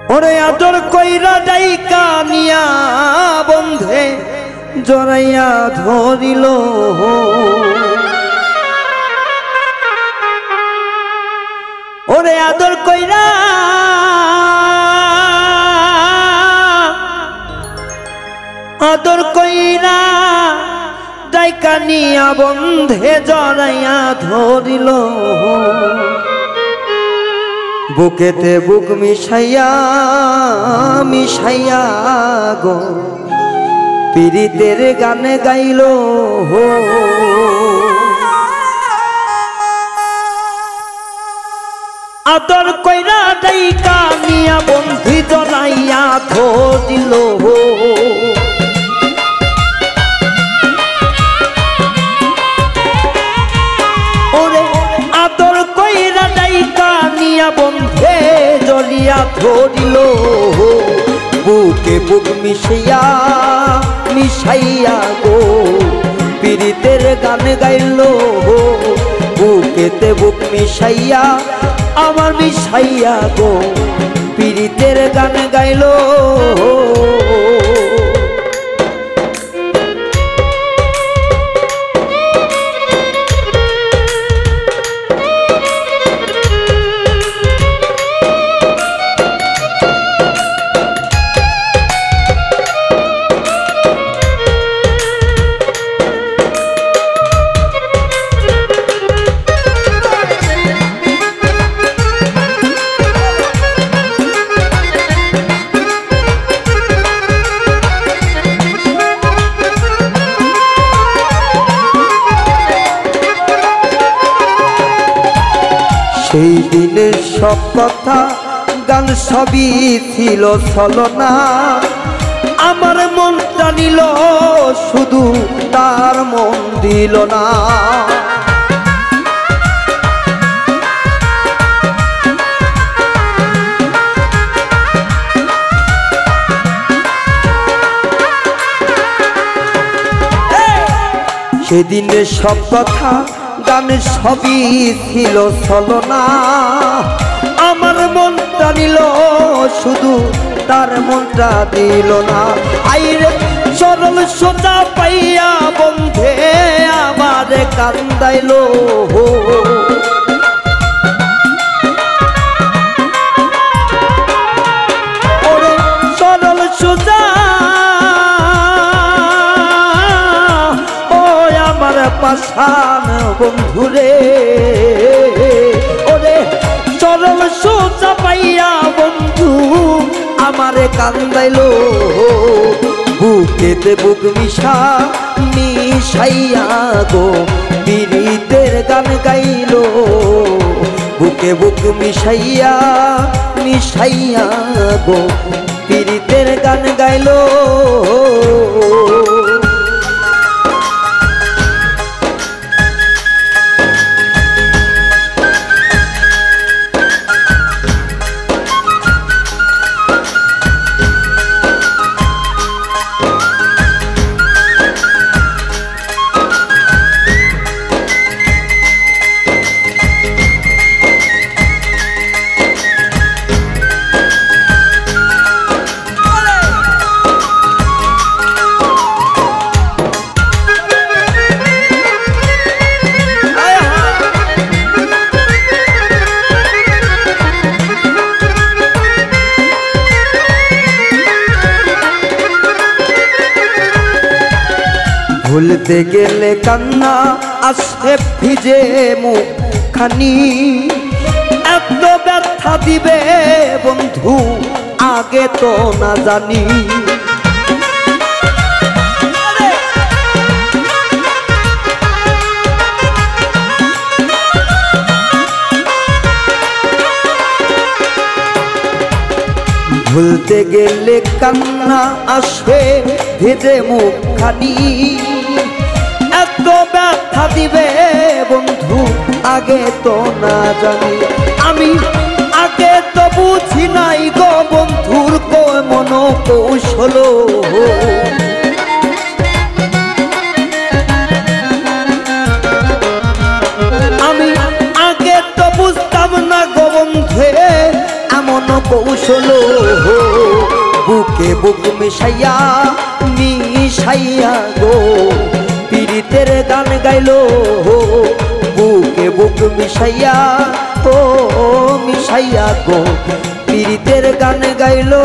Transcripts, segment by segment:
ওরে আদর কইরা ডাইকা নিয়া বন্ধে জড়াইয়া ধরিল ওরে আদর কইরা ডাইকা নিয়া বন্ধে জড়াইয়া ধরিল বুকেতে বুক মিশাইয়া মিশাইয়া গো পীড়িতের গানে গাইল আদর কইরা ডাইকা নিয়া বন্ধি জড়াইয়া ধরিল ওরে আদর কইরা ডাইকা নিয়া বন্ধে জড়িয়া ধরিল বুকে বুক মিশাইয়া মিশাইয়া গো পীড়িতের গান গাইল বুকেতে বুক মিশাইয়া আমার মিশাইয়া গো পীড়িতের গান গাইল সেই দিনের সব কথা গান সবই ছিল ছলনা আমার মনটা নিল শুধু তার মন দিল না সেদিনের সব কথা গান সবই ছিল ছলনা আমার মনটা নিল শুধু তার মনটা দিল না আইরে সরল সোজা পাইয়া বন্ধে আমার কান্দাইল ওরে সরল সোজা পাশান বন্ধুরে ওরে চরণ সোজা পাইয়া বন্ধু আমারে কান্দাইল বুকেতে বুক মিশাইয়া গো পীড়িতের গান গাইল বুকে বুক মিশাইয়া মিশাইয়া গো পীড়িতের গান গাইল ভুলতে গেলে কান্না আসে ভিজে মুখখানি এত ব্যথা দিবে বন্ধু আগে তো না জানি ভুলতে গেলে কান্না আসে ভিজে মুখখানি এত ব্যথা দিবে বন্ধু আগে তো না জানি আমি আগে তো বুঝি নাই গো বন্ধুর মন কৌশল আমি আগে তো বুঝতাম না গো বন্ধু এমন কৌশল বুকে বুক মিশাইয়া মিশাইয়া গো পীড়িতের গান গাইলো বুকে বুক মিশাইয়া ও মিশাইয়া গো পীড়িতের গান গাইলো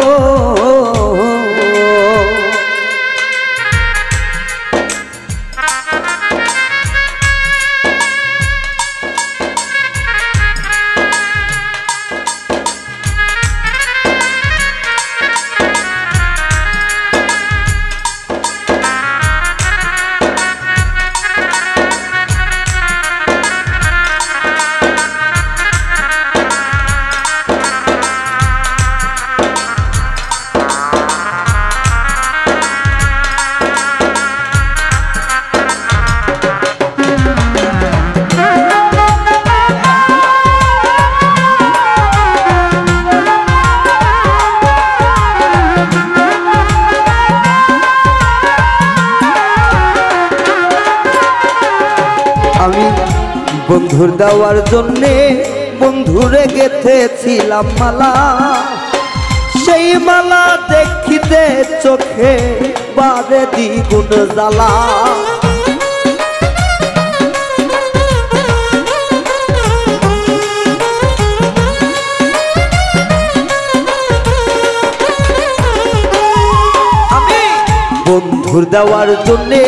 আমি বন্ধুর দেওয়ার জন্যে বন্ধুরে গেথেছিলাম মালা সেই মালা দেখিতে চোখে বারে দ্বিগুণ জ্বালা আমি বন্ধুর দেওয়ার জন্যে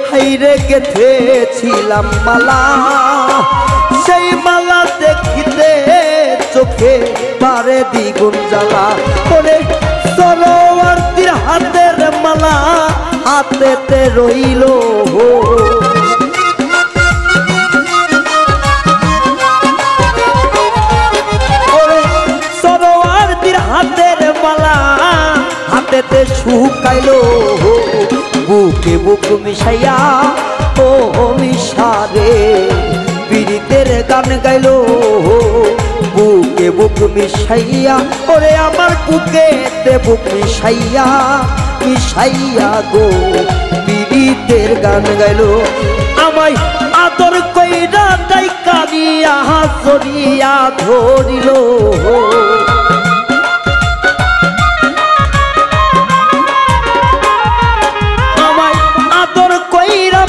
হাইরে গেথেছিলাম মালা সেই মালা দেখিতে চোখে বারে দ্বিগুণ জ্বালা করে সরোয়ার্তীর হাতের মালা হাতেতে রইল সরোয়ার্তীর হাতের মালা হাতেতে শুকাইলো বুকে বুক মিশাইয়া ও মিশারে পীড়িতের গান গাইলো বুকে বুক মিশাইয়া ওরে আমার বুকেতে বুক মিশাইয়া মিশাইয়া গো পীড়িতের গান গাইলো আমায় আদর কইরা তাই কানিয়া জড়িয়া ধরিল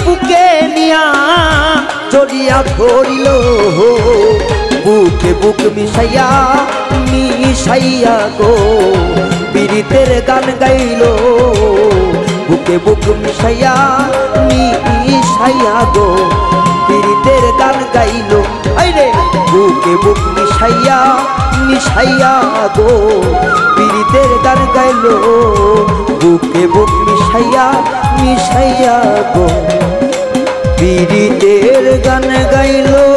বুকে নিয়া জড়িয়া ধরিল বুকে বুক মিশাইয়া মিশাইয়া গো পীড়িতের গান গাইল বুকে বুক মিশাইয়া মিশাইয়া গো পীড়িতের গান গাইল আইরে বুকে বুক মিশাইয়া মিশাইয়া গো পীড়িতের গান গাইল বুকে বুক মিশাইয়া মিশাইয়া গো পীড়িতের গান গাইলো।